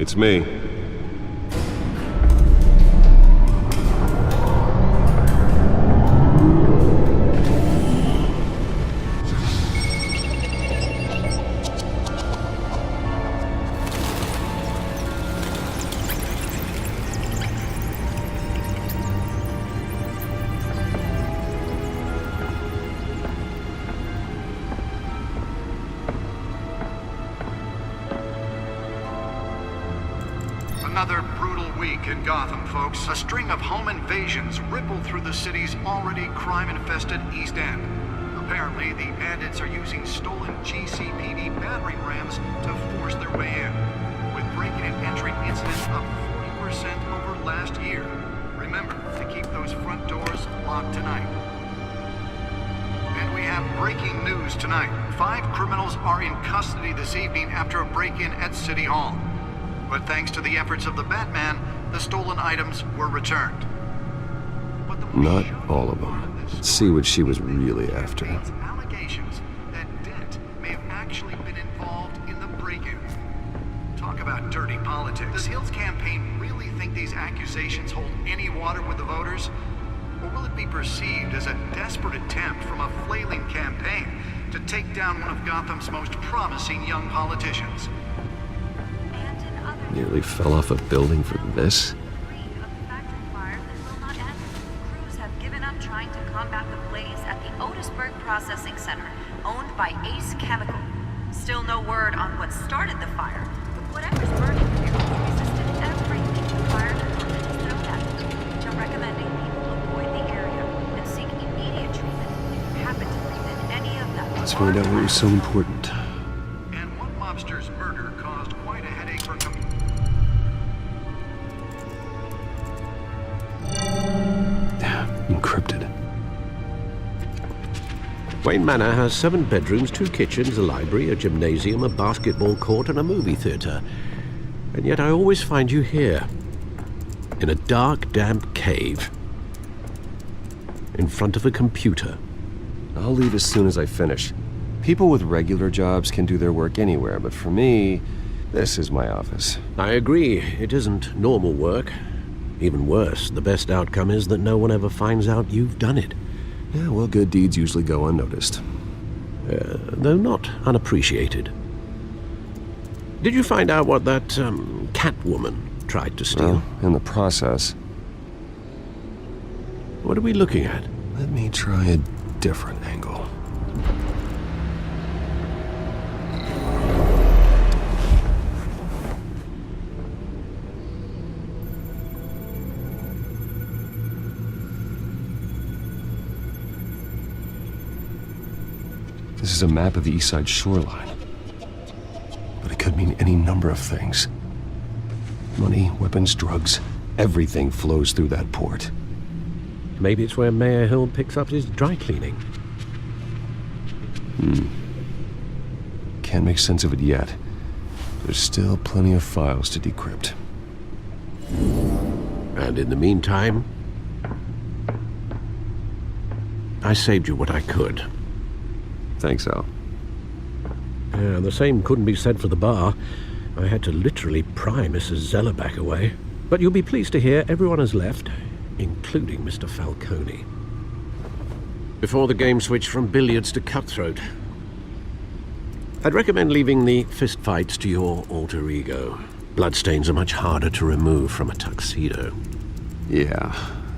It's me. Another brutal week in Gotham, folks. A string of home invasions ripple through the city's already crime-infested East End. Apparently, the bandits are using stolen GCPD battering rams to force their way in, with breaking and entering incidents up 40% over last year. Remember to keep those front doors locked tonight. And we have breaking news tonight. 5 criminals are in custody this evening after a break-in at City Hall. But thanks to the efforts of the Batman, the stolen items were returned. But the Not all of them. Let's see what she was really after. Allegations that Dent may have actually been involved in the break-in. Talk about dirty politics. Does Hill's campaign really think these accusations hold any water with the voters? Or will it be perceived as a desperate attempt from a flailing campaign to take down one of Gotham's most promising young politicians? Nearly fell off a building for this? Crews have given up trying to combat the blaze at the Otisburg Processing Center, owned by Ace Chemical. Still no word on what started the fire, but whatever's burning here resisted everything the fire department has thrown at it. They're recommending people avoid the area and seek immediate treatment if you happen to breathe in any of that. Let's find out what was so important. And one mobster's murder caused quite a headache for Encrypted. Wayne Manor has 7 bedrooms, 2 kitchens, a library, a gymnasium, a basketball court, and a movie theater. And yet I always find you here, in a dark, damp cave, in front of a computer. I'll leave as soon as I finish. People with regular jobs can do their work anywhere, but for me, this is my office. I agree, it isn't normal work. Even worse, the best outcome is that no one ever finds out you've done it. Yeah, well, good deeds usually go unnoticed. Though not unappreciated. Did you find out what that, Catwoman tried to steal? Well, in the process. What are we looking at? Let me try a different angle. This is a map of the East Side shoreline. But it could mean any number of things. Money, weapons, drugs, everything flows through that port. Maybe it's where Mayor Hill picks up his dry cleaning. Can't make sense of it yet. There's still plenty of files to decrypt. And in the meantime, I saved you what I could. Thanks, Al. Yeah, the same couldn't be said for the bar. I had to literally pry Mrs. Zellerback away. But you'll be pleased to hear everyone has left, including Mr. Falcone. Before the game switched from billiards to cutthroat. I'd recommend leaving the fistfights to your alter ego. Bloodstains are much harder to remove from a tuxedo. Yeah,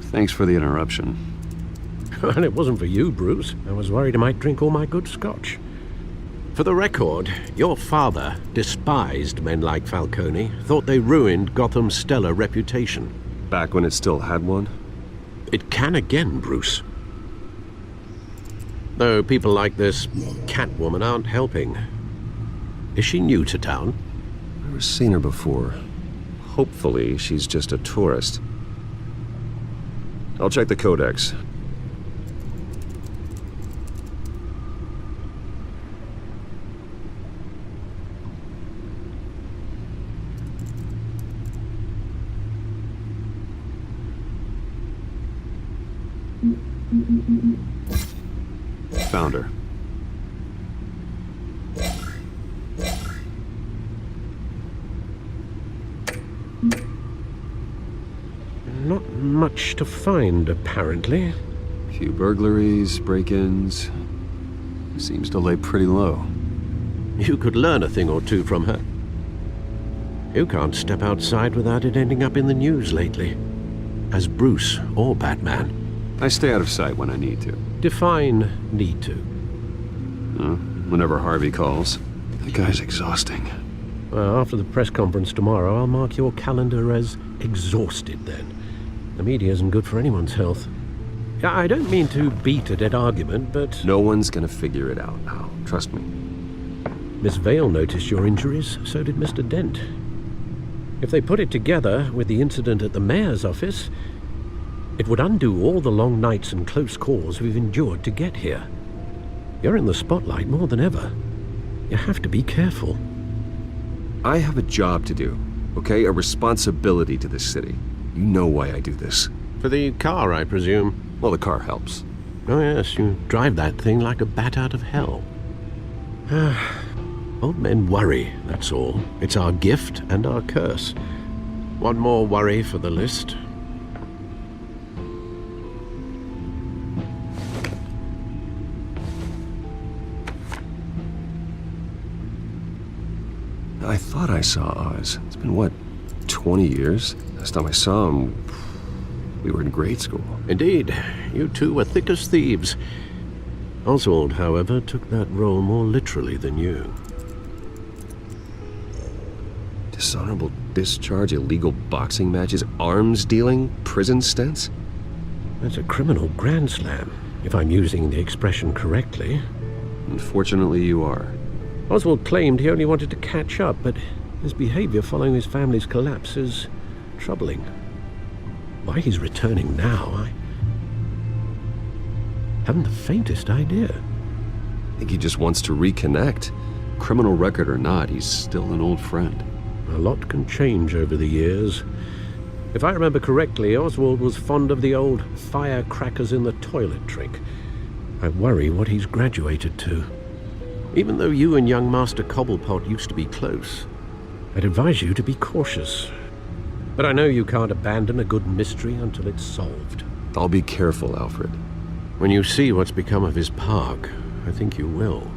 thanks for the interruption. And it wasn't for you, Bruce. I was worried I might drink all my good scotch. For the record, your father despised men like Falcone, thought they ruined Gotham's stellar reputation. Back when it still had one? It can again, Bruce. Though people like this Catwoman aren't helping. Is she new to town? Never seen her before. Hopefully, she's just a tourist. I'll check the codex. Found her. much to find, apparently. Few burglaries, break-ins. Seems to lay pretty low. You could learn a thing or two from her. You can't step outside without it ending up in the news lately. As Bruce or Batman. I stay out of sight when I need to. Define need to. Whenever Harvey calls. That guy's exhausting. Well, after the press conference tomorrow, I'll mark your calendar as exhausted then. The media isn't good for anyone's health. I don't mean to beat a dead argument, but... No one's gonna figure it out now. Trust me. Miss Vale noticed your injuries, so did Mr. Dent. If they put it together with the incident at the mayor's office, it would undo all the long nights and close calls we've endured to get here. You're in the spotlight more than ever. You have to be careful. I have a job to do, okay? A responsibility to this city. You know why I do this. For the car, I presume. Well, the car helps. Oh yes, you drive that thing like a bat out of hell. Old men worry, that's all. It's our gift and our curse. One more worry for the list. I thought I saw Oz. It's been, what, 20 years? Last time I saw him, we were in grade school. Indeed, you two were thick as thieves. Oswald, however, took that role more literally than you. Dishonorable discharge, illegal boxing matches, arms dealing, prison stints? That's a criminal grand slam, if I'm using the expression correctly. Unfortunately, you are. Oswald claimed he only wanted to catch up, but his behavior following his family's collapse is troubling. Why he's returning now, I haven't the faintest idea. I think he just wants to reconnect. Criminal record or not, he's still an old friend. A lot can change over the years. If I remember correctly, Oswald was fond of the old firecrackers in the toilet trick. I worry what he's graduated to. Even though you and young Master Cobblepot used to be close, I'd advise you to be cautious. But I know you can't abandon a good mystery until it's solved. I'll be careful, Alfred. When you see what's become of his park, I think you will.